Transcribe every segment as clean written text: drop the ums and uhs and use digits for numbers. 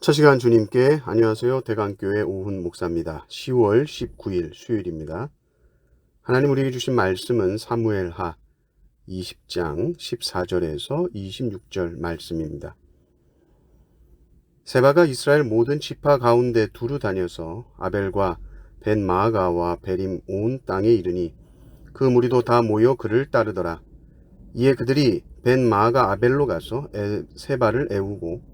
첫 시간 주님께 안녕하세요. 대강교회 오훈 목사입니다. 10월 19일 수요일입니다. 하나님 우리에게 주신 말씀은 사무엘하 20장 14절에서 26절 말씀입니다. 세바가 이스라엘 모든 지파 가운데 두루 다녀서 아벨과 벤마아가와 베림 온 땅에 이르니 그 무리도 다 모여 그를 따르더라. 이에 그들이 벤마아가 아벨로 가서 세바를 애우고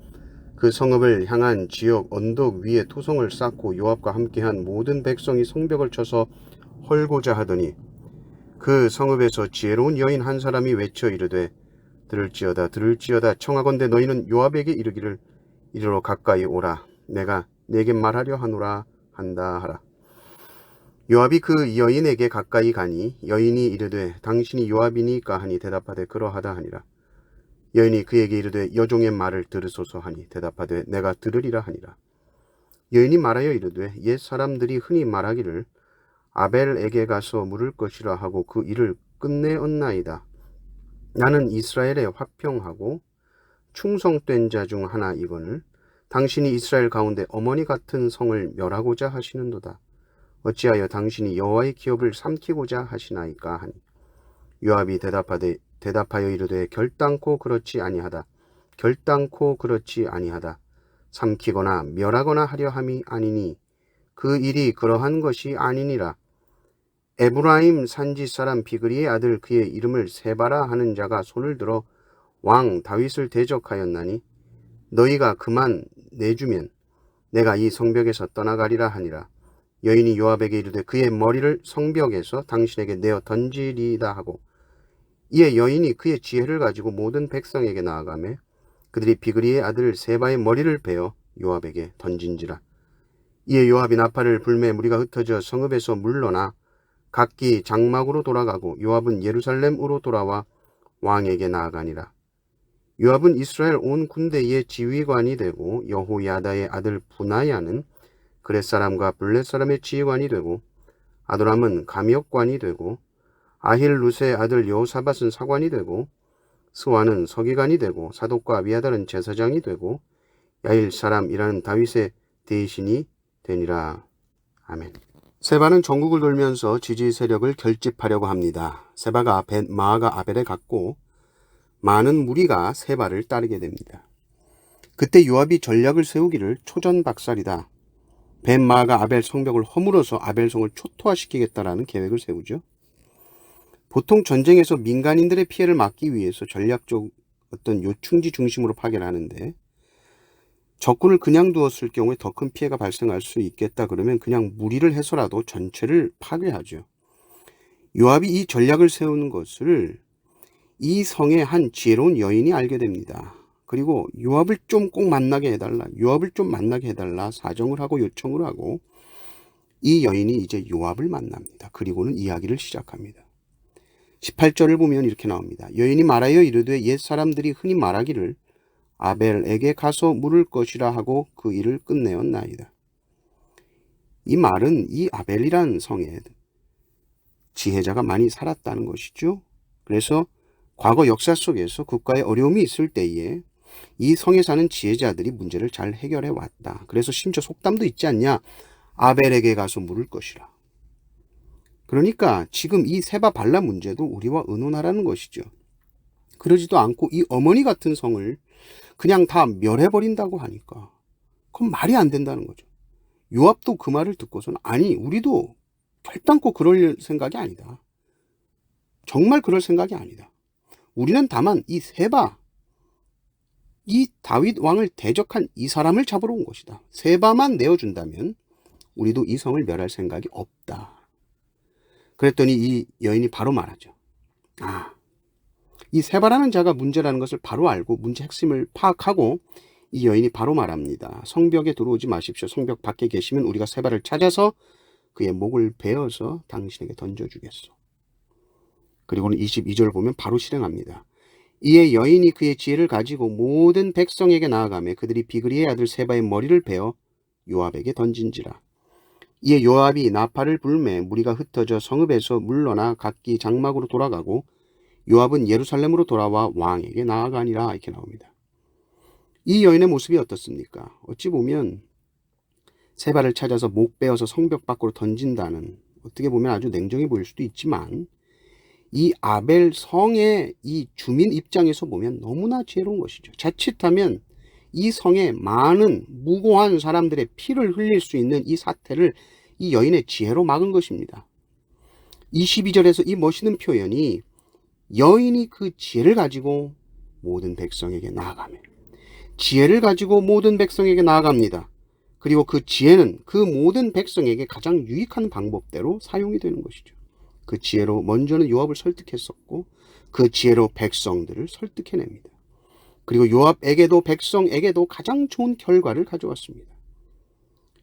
그 성읍을 향한 지역 언덕 위에 토성을 쌓고 요압과 함께한 모든 백성이 성벽을 쳐서 헐고자 하더니 그 성읍에서 지혜로운 여인 한 사람이 외쳐 이르되 들을지어다 청하건대 너희는 요압에게 이르기를 이리로 가까이 오라 내가 네게 말하려 하노라 한다 하라. 요압이 그 여인에게 가까이 가니 여인이 이르되 당신이 요압이니까 하니 대답하되 그러하다 하니라. 여인이 그에게 이르되 여종의 말을 들으소서 하니 대답하되 내가 들으리라 하니라. 여인이 말하여 이르되 옛 사람들이 흔히 말하기를 아벨에게 가서 물을 것이라 하고 그 일을 끝내었나이다. 나는 이스라엘에 화평하고 충성된 자 중 하나이거늘 당신이 이스라엘 가운데 어머니 같은 성을 멸하고자 하시는도다. 어찌하여 당신이 여호와의 기업을 삼키고자 하시나이까 하니 요압이 대답하여 이르되 결단코 그렇지 아니하다. 삼키거나 멸하거나 하려 함이 아니니 그 일이 그러한 것이 아니니라. 에브라임 산지 사람 비그리의 아들 그의 이름을 세바라 하는 자가 손을 들어 왕 다윗을 대적하였나니 너희가 그만 내주면 내가 이 성벽에서 떠나가리라 하니라. 여인이 요압에게 이르되 그의 머리를 성벽에서 당신에게 내어 던지리이다 하고 이에 여인이 그의 지혜를 가지고 모든 백성에게 나아가매 그들이 비그리의 아들 세바의 머리를 베어 요압에게 던진지라. 이에 요압이 나팔을 불매 무리가 흩어져 성읍에서 물러나 각기 장막으로 돌아가고 요압은 예루살렘으로 돌아와 왕에게 나아가니라. 요압은 이스라엘 온 군대의 지휘관이 되고 여호야다의 아들 부나야는 그렛 사람과 블렛 사람의 지휘관이 되고 아도람은 감역관이 되고 아힐루스의 아들 여호사밧은 사관이 되고 스와는 서기관이 되고 사독과 아비아달은 제사장이 되고 야일 사람이라는 다윗의 대신이 되니라. 아멘. 세바는 전국을 돌면서 지지 세력을 결집하려고 합니다. 세바가 벤마아가 아벨에 갔고 많은 무리가 세바를 따르게 됩니다. 그때 요압이 전략을 세우기를 초전박살이다. 벤마아가 아벨 성벽을 허물어서 아벨성을 초토화시키겠다라는 계획을 세우죠. 보통 전쟁에서 민간인들의 피해를 막기 위해서 전략적 어떤 요충지 중심으로 파견하는데 적군을 그냥 두었을 경우에 더 큰 피해가 발생할 수 있겠다 그러면 그냥 무리를 해서라도 전체를 파괴하죠. 요압이 이 전략을 세우는 것을 이 성의 한 지혜로운 여인이 알게 됩니다. 그리고 요압을 좀 꼭 만나게 해달라 사정을 하고 요청을 하고 이 여인이 이제 요압을 만납니다. 그리고는 이야기를 시작합니다. 18절을 보면 이렇게 나옵니다. 여인이 말하여 이르되 옛 사람들이 흔히 말하기를 아벨에게 가서 물을 것이라 하고 그 일을 끝내었나이다. 이 말은 이 아벨이라는 성에 지혜자가 많이 살았다는 것이죠. 그래서 과거 역사 속에서 국가에 어려움이 있을 때에 이 성에 사는 지혜자들이 문제를 잘 해결해 왔다. 그래서 심지어 속담도 있지 않냐? 아벨에게 가서 물을 것이라. 그러니까 지금 이 세바 발라 문제도 우리와 의논하라는 것이죠. 그러지도 않고 이 어머니 같은 성을 그냥 다 멸해버린다고 하니까 그건 말이 안 된다는 거죠. 요압도 그 말을 듣고서는 아니 우리도 결단코 그럴 생각이 아니다. 정말 그럴 생각이 아니다. 우리는 다만 이 세바, 이 다윗 왕을 대적한 이 사람을 잡으러 온 것이다. 세바만 내어준다면 우리도 이 성을 멸할 생각이 없다. 그랬더니 이 여인이 바로 말하죠. 이 세바라는 자가 문제라는 것을 바로 알고 문제 핵심을 파악하고 이 여인이 바로 말합니다. 성벽에 들어오지 마십시오. 성벽 밖에 계시면 우리가 세바를 찾아서 그의 목을 베어서 당신에게 던져주겠소. 그리고는 22절 보면 바로 실행합니다. 이에 여인이 그의 지혜를 가지고 모든 백성에게 나아가며 그들이 비그리의 아들 세바의 머리를 베어 요압에게 던진지라. 이에 요압이 나팔을 불매 무리가 흩어져 성읍에서 물러나 각기 장막으로 돌아가고 요압은 예루살렘으로 돌아와 왕에게 나아가니라. 이렇게 나옵니다. 이 여인의 모습이 어떻습니까? 어찌 보면 세 발을 찾아서 목 베어서 성벽 밖으로 던진다는, 어떻게 보면 아주 냉정해 보일 수도 있지만, 이 아벨 성의 이 주민 입장에서 보면 너무나 지혜로운 것이죠. 자칫하면 이 성에 많은 무고한 사람들의 피를 흘릴 수 있는 이 사태를 이 여인의 지혜로 막은 것입니다. 22절에서 이 멋있는 표현이 여인이 그 지혜를 가지고 모든 백성에게 나아가며, 지혜를 가지고 모든 백성에게 나아갑니다. 그리고 그 지혜는 그 모든 백성에게 가장 유익한 방법대로 사용이 되는 것이죠. 그 지혜로 먼저는 요압을 설득했었고, 그 지혜로 백성들을 설득해냅니다. 그리고 요압에게도 백성에게도 가장 좋은 결과를 가져왔습니다.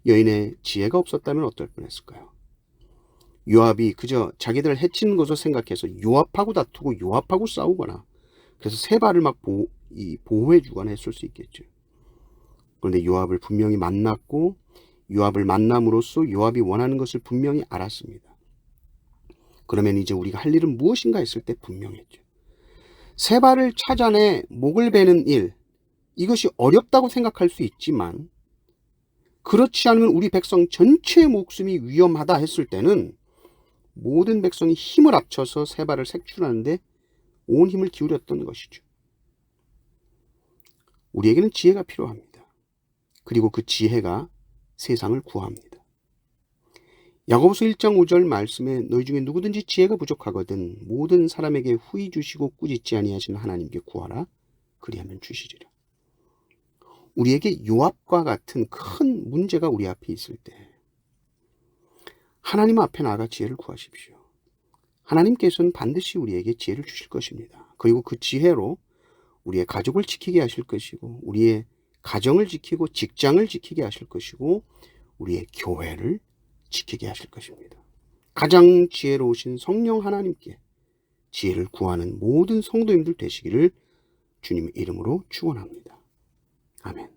여인의 지혜가 없었다면 어떨 뻔했을까요? 요압이 그저 자기들을 해치는 것을 생각해서 요압하고 다투고 요압하고 싸우거나, 그래서 세 발을 막 보호해 주거나 했을 수 있겠죠. 그런데 요압을 분명히 만났고, 요압을 만남으로써 요압이 원하는 것을 분명히 알았습니다. 그러면 이제 우리가 할 일은 무엇인가 했을 때 분명했죠. 세 발을 찾아내 목을 베는 일, 이것이 어렵다고 생각할 수 있지만, 그렇지 않으면 우리 백성 전체의 목숨이 위험하다 했을 때는 모든 백성이 힘을 합쳐서 세 발을 색출하는데 온 힘을 기울였던 것이죠. 우리에게는 지혜가 필요합니다. 그리고 그 지혜가 세상을 구합니다. 야고보서 1장 5절 말씀에 너희 중에 누구든지 지혜가 부족하거든 모든 사람에게 후히 주시고 꾸짖지 아니하시는 하나님께 구하라, 그리하면 주시리라. 우리에게 요압과 같은 큰 문제가 우리 앞에 있을 때 하나님 앞에 나가 지혜를 구하십시오. 하나님께서는 반드시 우리에게 지혜를 주실 것입니다. 그리고 그 지혜로 우리의 가족을 지키게 하실 것이고, 우리의 가정을 지키고 직장을 지키게 하실 것이고, 우리의 교회를 지키게 하실 것입니다. 가장 지혜로우신 성령 하나님께 지혜를 구하는 모든 성도님들 되시기를 주님의 이름으로 축원합니다. 아멘.